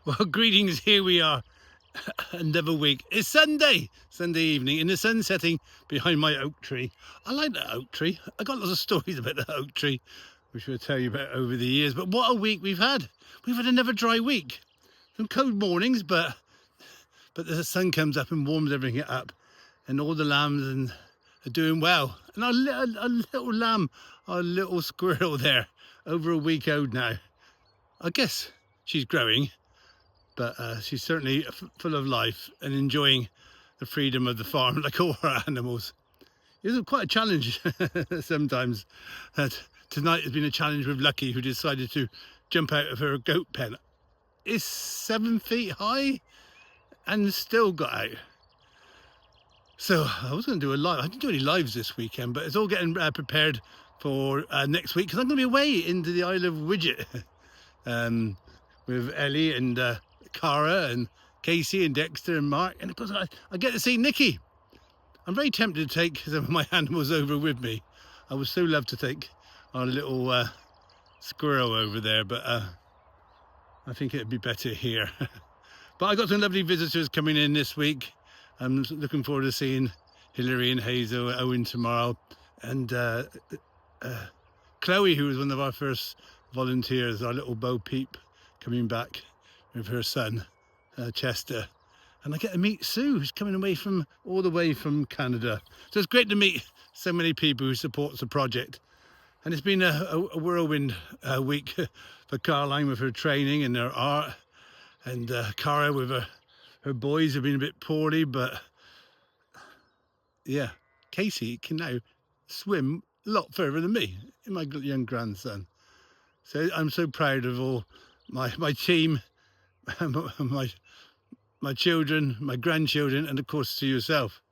Well, greetings. Here we are, another week. It's Sunday evening, and the sun's setting behind my oak tree. I like that oak tree. I got lots of stories about the oak tree, which I'll tell you about over the years. But what a week we've had! We've had another dry week. Some cold mornings, but the sun comes up and warms everything up, and all the lambs are doing well. And our little lamb, our little squirrel there, over a week old now. I guess she's growing. But she's certainly full of life and enjoying the freedom of the farm like all our animals. It's quite a challenge sometimes. Tonight has been a challenge with Lucky, who decided to jump out of her goat pen. It's 7 feet high and still got out. So I was going to do a live. I didn't do any lives this weekend, but it's all getting prepared for next week, because I'm going to be away into the Isle of Widget with Ellie and Cara and Casey and Dexter and Mark, and of course I get to see Nikki. I'm very tempted to take some of my animals over with me. I would so love to take our little squirrel over there, but I think it'd be better here. But I got some lovely visitors coming in this week. I'm looking forward to seeing Hilary and Hazel, Owen tomorrow, and Chloe, who was one of our first volunteers, our little Bo Peep, coming back with her son Chester. And I get to meet Sue, who's coming away from all the way from Canada. So it's great to meet so many people who support the project. And it's been a whirlwind week for Caroline with her training and her art, and Cara with her boys have been a bit poorly, but yeah, Casey can now swim a lot further than me, my young grandson. So I'm so proud of all my team, my children, my grandchildren, and of course to yourself.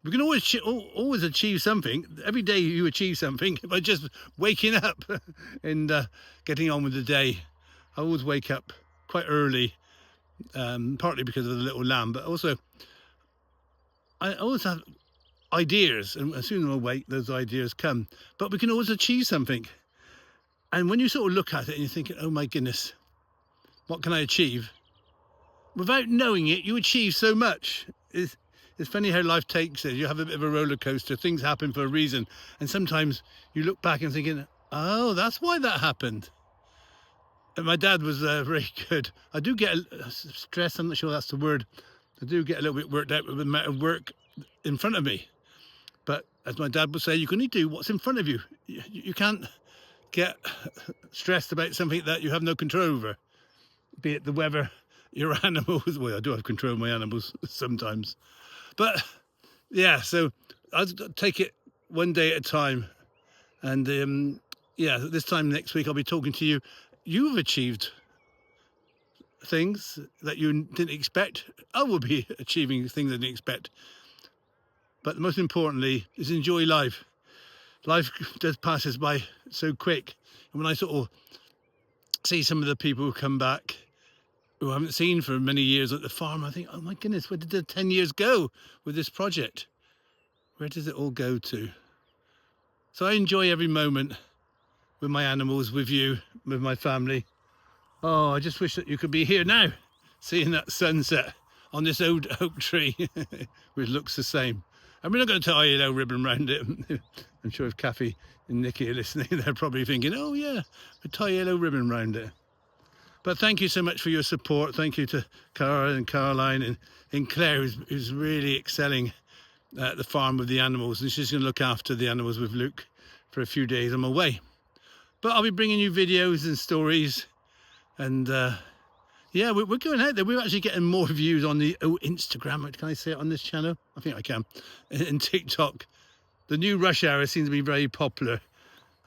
We can always achieve something. Every day you achieve something by just waking up and getting on with the day. I always wake up quite early, partly because of the little lamb, but also I always have ideas, and as soon as I'm awake, those ideas come. But we can always achieve something. And when you sort of look at it and you're thinking, oh my goodness, what can I achieve? Without knowing it, you achieve so much. It's funny how life takes it. You have a bit of a roller coaster. Things happen for a reason. And sometimes you look back and thinking, oh, that's why that happened. And my dad was very good. I do get stressed. I'm not sure that's the word. I do get a little bit worked out with the amount of work in front of me. But as my dad would say, you can only do what's in front of you. You can't get stressed about something that you have no control over, be it the weather, your animals. Well, I do have control of my animals sometimes, but yeah, so I'll take it one day at a time. And yeah, this time next week I'll be talking to you. You've achieved things that you didn't expect. I will be achieving things I didn't expect, but most importantly is enjoy life. Life just passes by so quick, and when I sort of see some of the people who come back who I haven't seen for many years at the farm, I think, oh my goodness, where did the 10 years go with this project? Where does it all go to? So I enjoy every moment with my animals, with you, with my family. Oh, I just wish that you could be here now, seeing that sunset on this old oak tree, which looks the same. And we're not going to tie a yellow ribbon around it. I'm sure if Kathy and Nikki are listening, they're probably thinking, oh yeah, we'll tie a yellow ribbon around it. But thank you so much for your support. Thank you to Cara and Caroline and Claire, who's really excelling at the farm with the animals. And she's going to look after the animals with Luke for a few days. I'm away. But I'll be bringing you videos and stories. And yeah, we're going out there. We're actually getting more views on the Instagram. Can I say it on this channel? I think I can. And TikTok. The new Rush Hour seems to be very popular.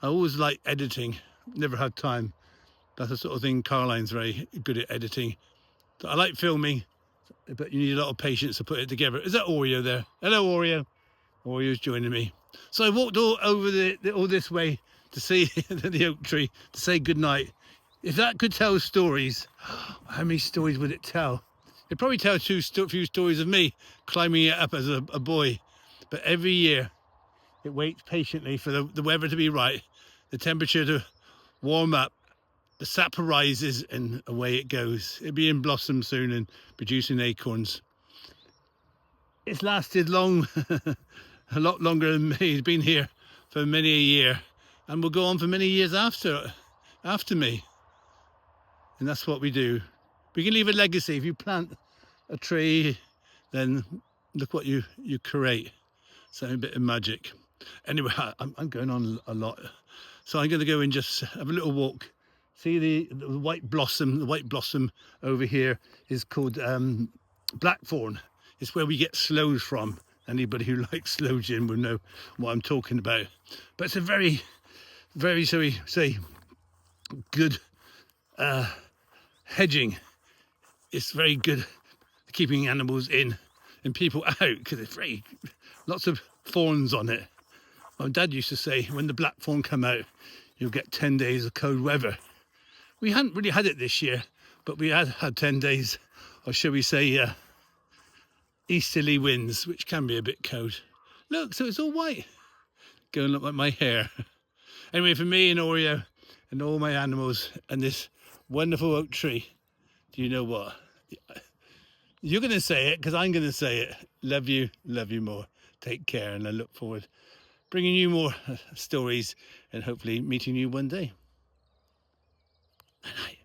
I always like editing. Never had time. That's the sort of thing Caroline's very good at editing. So I like filming, but you need a lot of patience to put it together. Is that Oreo there? Hello, Oreo. Oreo's joining me. So I walked all over all this way to see the oak tree, to say goodnight. If that could tell stories, how many stories would it tell? It'd probably tell a few stories of me climbing it up as a boy. But every year, it waits patiently for the weather to be right, the temperature to warm up, the sap arises and away it goes. It'll be in blossom soon and producing acorns. It's lasted long, a lot longer than me. He's been here for many a year and will go on for many years after me. And that's what we do. We can leave a legacy. If you plant a tree, then look what you create. So a bit of magic. Anyway, I'm going on a lot. So I'm going to go and just have a little walk. See the white blossom. The white blossom over here is called blackthorn. It's where we get sloes from. Anybody who likes sloe gin will know what I'm talking about. But it's a very, very, shall we say, good hedging. It's very good keeping animals in and people out because it's very, lots of thorns on it. My dad used to say when the blackthorn come out, you'll get 10 days of cold weather. We hadn't really had it this year, but we had 10 days, or shall we say, easterly winds, which can be a bit cold. Look, so it's all white. Going to look like my hair. Anyway, for me and Oreo and all my animals and this wonderful oak tree, do you know what? You're going to say it because I'm going to say it. Love you more. Take care, and I look forward bringing you more stories and hopefully meeting you one day. Good night.